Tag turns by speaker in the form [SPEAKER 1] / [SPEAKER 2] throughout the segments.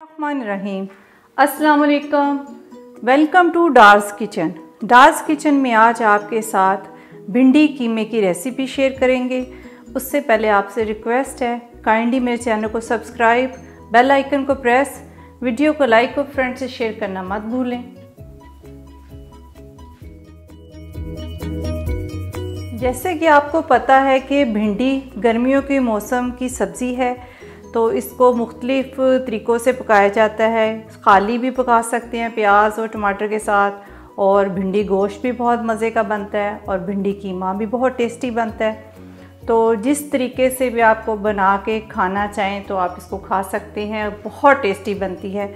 [SPEAKER 1] रहीम अस्सलाम वालेकुम। Welcome to Dar's kitchen. Dar's kitchen में आज आपके साथ भिंडी कीमे की रेसिपी शेयर करेंगे। उससे पहले आपसे रिक्वेस्ट है, काइंडली मेरे चैनल को सब्सक्राइब, बेल आइकन को प्रेस, वीडियो को लाइक और फ्रेंड से शेयर करना मत भूलें। जैसे कि आपको पता है कि भिंडी गर्मियों के मौसम की सब्ज़ी है, तो इसको मुख्तलिफ़ तरीक़ों से पकाया जाता है। खाली भी पका सकते हैं प्याज और टमाटर के साथ, और भिंडी गोश्त भी बहुत मज़े का बनता है, और भिंडी कीमा भी बहुत टेस्टी बनता है। तो जिस तरीके से भी आपको बना के खाना चाहें तो आप इसको खा सकते हैं, बहुत टेस्टी बनती है।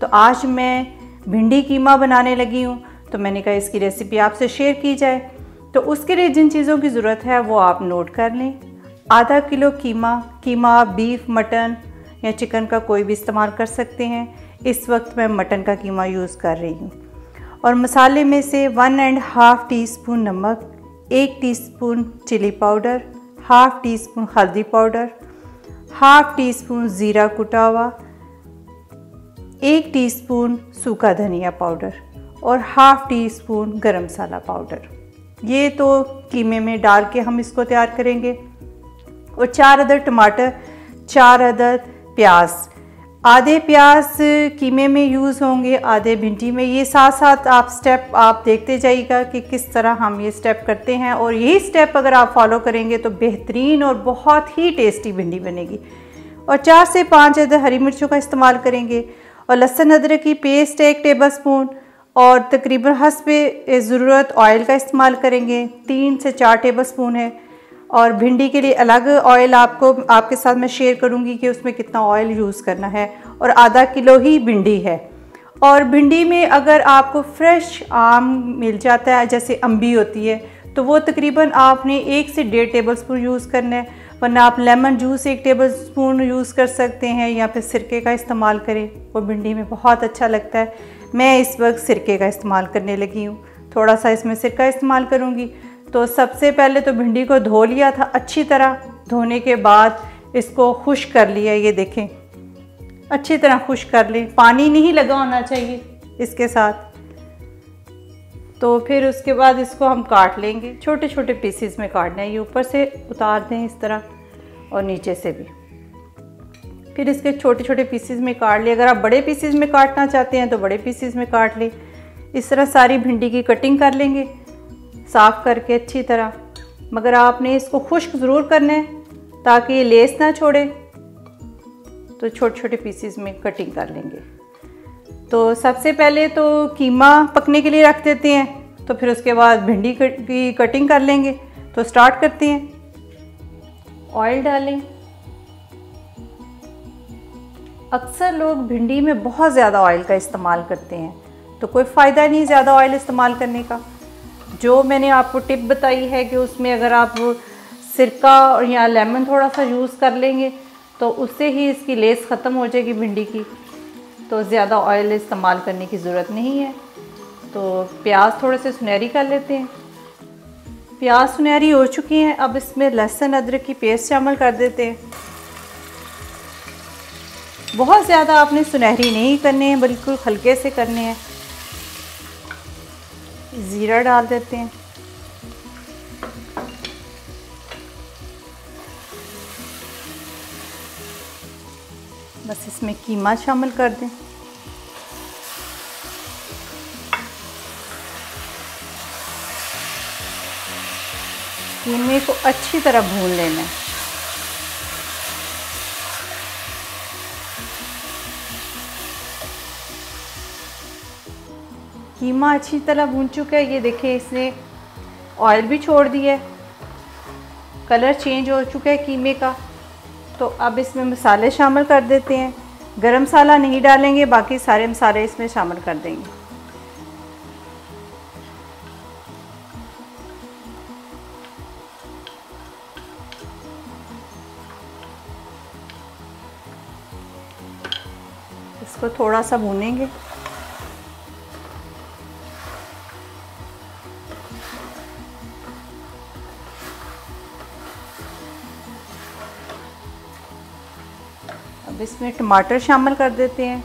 [SPEAKER 1] तो आज मैं भिंडी कीमा बनाने लगी हूँ, तो मैंने कहा इसकी रेसिपी आपसे शेयर की जाए। तो उसके लिए जिन चीज़ों की ज़रूरत है वो आप नोट कर लें। आधा किलो कीमा आप बीफ, मटन या चिकन का कोई भी इस्तेमाल कर सकते हैं। इस वक्त मैं मटन का कीमा यूज़ कर रही हूँ। और मसाले में से 1.5 टीस्पून नमक, 1 टीस्पून चिली पाउडर, 1/2 टीस्पून हल्दी पाउडर, 1/2 टीस्पून ज़ीरा कुटा हुआ, 1 टीस्पून सूखा धनिया पाउडर और 1/2 टीस्पून गरम मसाला पाउडर। ये तो कीमे में डाल के हम इसको तैयार करेंगे। और 4 अदद टमाटर, 4 अदद प्याज। आधे प्याज कीमे में यूज़ होंगे, आधे भिंडी में। ये साथ साथ आप स्टेप आप देखते जाइएगा कि किस तरह हम ये स्टेप करते हैं, और यही स्टेप अगर आप फॉलो करेंगे तो बेहतरीन और बहुत ही टेस्टी भिंडी बनेगी। और 4 से 5 अदद हरी मिर्चों का इस्तेमाल करेंगे, और लहसुन अदरक की पेस्ट 1 टेबलस्पून, और तकरीबन हस्बे ज़रूरत ऑयल का इस्तेमाल करेंगे, 3 से 4 टेबलस्पून है। और भिंडी के लिए अलग ऑयल आपके साथ मैं शेयर करूंगी कि उसमें कितना ऑयल यूज़ करना है। और आधा किलो ही भिंडी है। और भिंडी में अगर आपको फ्रेश आम मिल जाता है, जैसे अम्बी होती है, तो वो तकरीबन आपने 1 से 1.5 टेबलस्पून यूज़ करना है। वरना आप लेमन जूस 1 टेबलस्पून यूज़ कर सकते हैं, या फिर सिरके का इस्तेमाल करें, वो भिंडी में बहुत अच्छा लगता है। मैं इस वक्त सिरके का इस्तेमाल करने लगी हूँ, थोड़ा सा इसमें सिरका इस्तेमाल करूँगी। तो सबसे पहले तो भिंडी को धो लिया था अच्छी तरह। धोने के बाद इसको खुश्क कर लिया। ये देखें, अच्छी तरह खुश्क कर लें, पानी नहीं लगा होना चाहिए इसके साथ। तो फिर उसके बाद इसको हम काट लेंगे, छोटे छोटे पीसेस में काटना है। ये ऊपर से उतार दें इस तरह, और नीचे से भी। फिर इसके छोटे छोटे पीसेस में काट लें। अगर आप बड़े पीसेस में काटना चाहते हैं तो बड़े पीसेस में काट लें। इस तरह सारी भिंडी की कटिंग कर लेंगे साफ़ करके अच्छी तरह। मगर आपने इसको खुश्क ज़रूर करना है ताकि ये लेस ना छोड़े। तो छोटे छोटे पीसेस में कटिंग कर लेंगे। तो सबसे पहले तो कीमा पकने के लिए रख देते हैं, तो फिर उसके बाद भिंडी की कटिंग कर लेंगे। तो स्टार्ट करते हैं। ऑयल डालें। अक्सर लोग भिंडी में बहुत ज़्यादा ऑयल का इस्तेमाल करते हैं, तो कोई फ़ायदा नहीं ज़्यादा ऑयल इस्तेमाल करने का। जो मैंने आपको टिप बताई है कि उसमें अगर आप सिरका और या लेमन थोड़ा सा यूज़ कर लेंगे तो उससे ही इसकी लेस ख़त्म हो जाएगी भिंडी की। तो ज़्यादा ऑयल इस्तेमाल करने की ज़रूरत नहीं है। तो प्याज थोड़े से सुनहरी कर लेते हैं। प्याज सुनहरी हो चुकी हैं। अब इसमें लहसुन अदरक की पेस्ट शामिल कर देते हैं। बहुत ज़्यादा आपने सुनहरी नहीं करने हैं, बिल्कुल हल्के से करने हैं। ज़ीरा डाल देते हैं। बस इसमें कीमा शामिल कर दें। कीमे को अच्छी तरह भून लेना है। कीमा अच्छी तरह भून चुका है। ये देखिए, इसने ऑयल भी छोड़ दिया है, कलर चेंज हो चुका है कीमे का। तो अब इसमें मसाले शामिल कर देते हैं। गरम मसाला नहीं डालेंगे, बाकी सारे मसाले इसमें शामिल कर देंगे। इसको थोड़ा सा भूनेंगे। अब इसमें टमाटर शामिल कर देते हैं।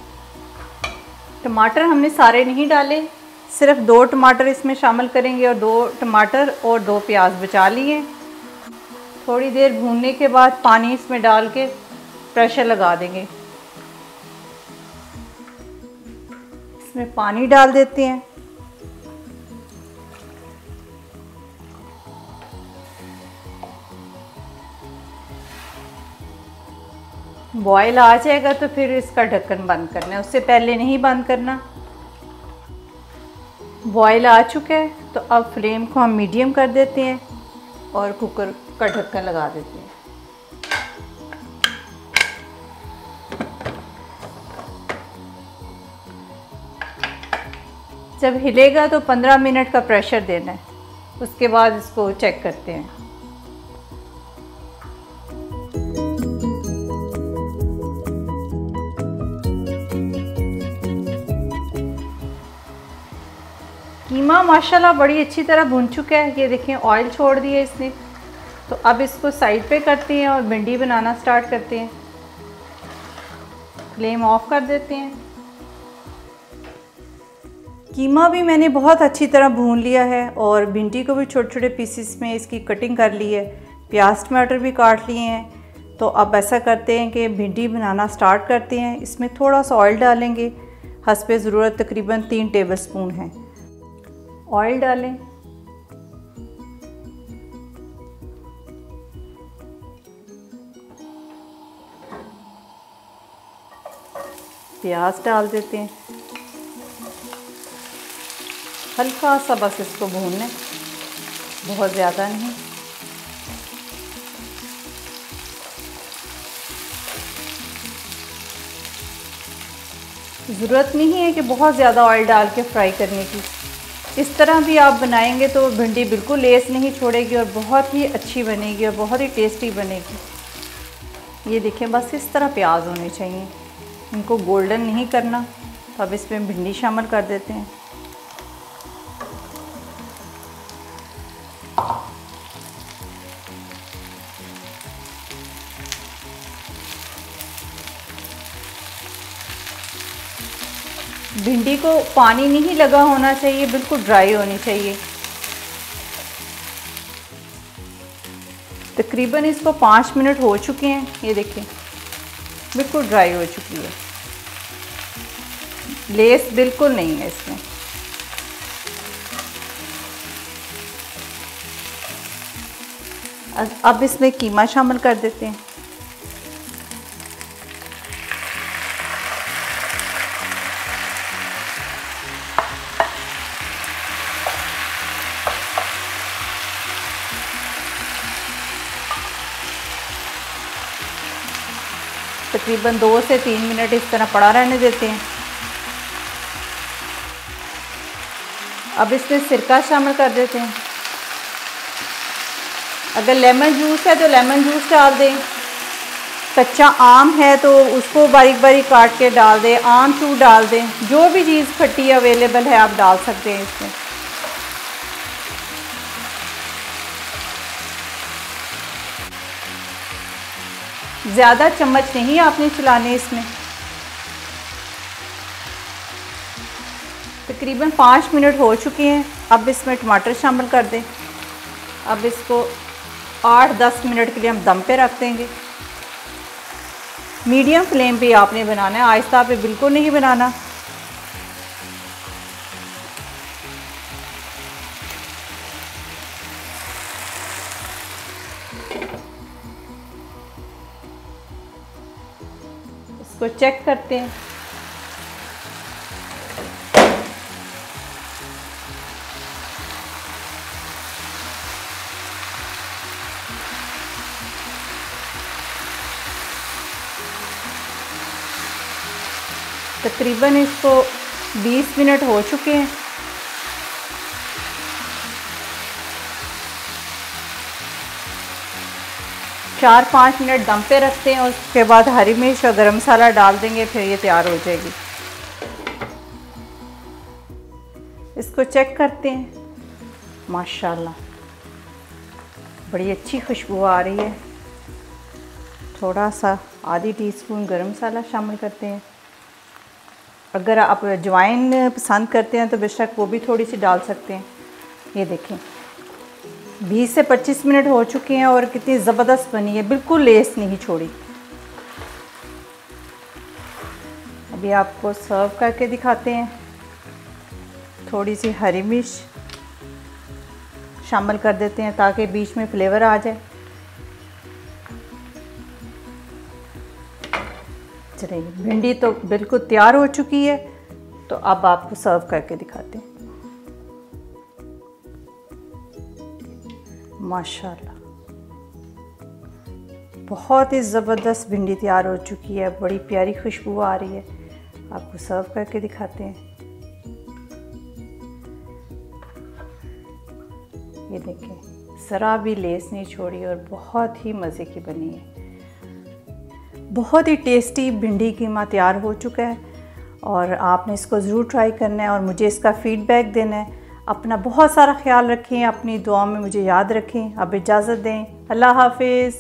[SPEAKER 1] टमाटर हमने सारे नहीं डाले, सिर्फ 2 टमाटर इसमें शामिल करेंगे और 2 टमाटर और 2 प्याज बचा लिए। थोड़ी देर भूनने के बाद पानी इसमें डाल के प्रेशर लगा देंगे। इसमें पानी डाल देते हैं। बॉयल आ जाएगा तो फिर इसका ढक्कन बंद करना है, उससे पहले नहीं बंद करना। बॉयल आ चुका है तो अब फ्लेम को हम मीडियम कर देते हैं और कुकर का ढक्कन लगा देते हैं। जब हिलेगा तो 15 मिनट का प्रेशर देना है, उसके बाद इसको चेक करते हैं। कीमा माशाल्लाह बड़ी अच्छी तरह भुन चुका है, ये देखें ऑयल छोड़ दिया इसने। तो अब इसको साइड पे करते हैं और भिंडी बनाना स्टार्ट करते हैं। फ्लेम ऑफ कर देते हैं। कीमा भी मैंने बहुत अच्छी तरह भून लिया है और भिंडी को भी छोटे छोटे पीसेस में इसकी कटिंग कर ली है। प्याज टमाटर भी काट लिए हैं। तो अब ऐसा करते हैं कि भिंडी बनाना स्टार्ट करते हैं। इसमें थोड़ा सा ऑयल डालेंगे, हस्बे ज़रूरत तकरीबन 3 टेबलस्पून है। ऑयल डालें, प्याज डाल देते हैं, हल्का सा बस इसको भूनना है, बहुत ज़्यादा नहीं। ज़रूरत नहीं है कि बहुत ज़्यादा ऑयल डाल के फ्राई करने की। इस तरह भी आप बनाएंगे तो भिंडी बिल्कुल लेस नहीं छोड़ेगी और बहुत ही अच्छी बनेगी और बहुत ही टेस्टी बनेगी। ये देखें, बस इस तरह प्याज होने चाहिए, इनको गोल्डन नहीं करना। तो अब इसमें भिंडी शामिल कर देते हैं। भिंडी को पानी नहीं लगा होना चाहिए, बिल्कुल ड्राई होनी चाहिए। तकरीबन इसको 5 मिनट हो चुके हैं। ये देखिए बिल्कुल ड्राई हो चुकी है, लेस बिल्कुल नहीं है इसमें। अब इसमें कीमा शामिल कर देते हैं। तकरीबन 2 से 3 मिनट इस तरह पड़ा रहने देते हैं। अब इसमें सिरका शामिल कर देते हैं। अगर लेमन जूस है तो लेमन जूस डाल दें, कच्चा आम है तो उसको बारीक बारीक काट के डाल दें, आमचूर डाल दें, जो भी चीज़ खट्टी अवेलेबल है आप डाल सकते हैं इसमें। ज़्यादा चम्मच नहीं आपने चलाने इसमें। तकरीबन 5 मिनट हो चुके हैं। अब इसमें टमाटर शामिल कर दें। अब इसको 8-10 मिनट के लिए हम दम पे रख देंगे। मीडियम फ्लेम पे आपने बनाना है, आहिस्ता पे बिल्कुल नहीं बनाना। इसको चेक करते हैं। तकरीबन इसको 20 मिनट हो चुके हैं। चार 5 मिनट दम पे रखते हैं और उसके बाद हरी मिर्च और गरम मसाला डाल देंगे, फिर ये तैयार हो जाएगी। इसको चेक करते हैं। माशाल्लाह बड़ी अच्छी खुशबू आ रही है। थोड़ा सा आधी टीस्पून गरम मसाला शामिल करते हैं। अगर आप अजवाइन पसंद करते हैं तो बेशक वो भी थोड़ी सी डाल सकते हैं। ये देखें 20 से 25 मिनट हो चुके हैं और कितनी ज़बरदस्त बनी है, बिल्कुल लेस नहीं छोड़ी। अभी आपको सर्व करके दिखाते हैं। थोड़ी सी हरी मिर्च शामिल कर देते हैं ताकि बीच में फ्लेवर आ जाए। चलिए भिंडी तो बिल्कुल तैयार हो चुकी है, तो अब आपको सर्व करके दिखाते हैं। माशाल्लाह बहुत ही ज़बरदस्त भिंडी तैयार हो चुकी है, बड़ी प्यारी खुशबू आ रही है। आपको सर्व करके दिखाते हैं। ये देखें ज़रा भी लेस नहीं छोड़ी और बहुत ही मज़े की बनी है। बहुत ही टेस्टी भिंडी कीमा तैयार हो चुका है और आपने इसको ज़रूर ट्राई करना है और मुझे इसका फ़ीडबैक देना है। अपना बहुत सारा ख्याल रखें, अपनी दुआ में मुझे याद रखें। अब इजाज़त दें, अल्लाह हाफ़िज़।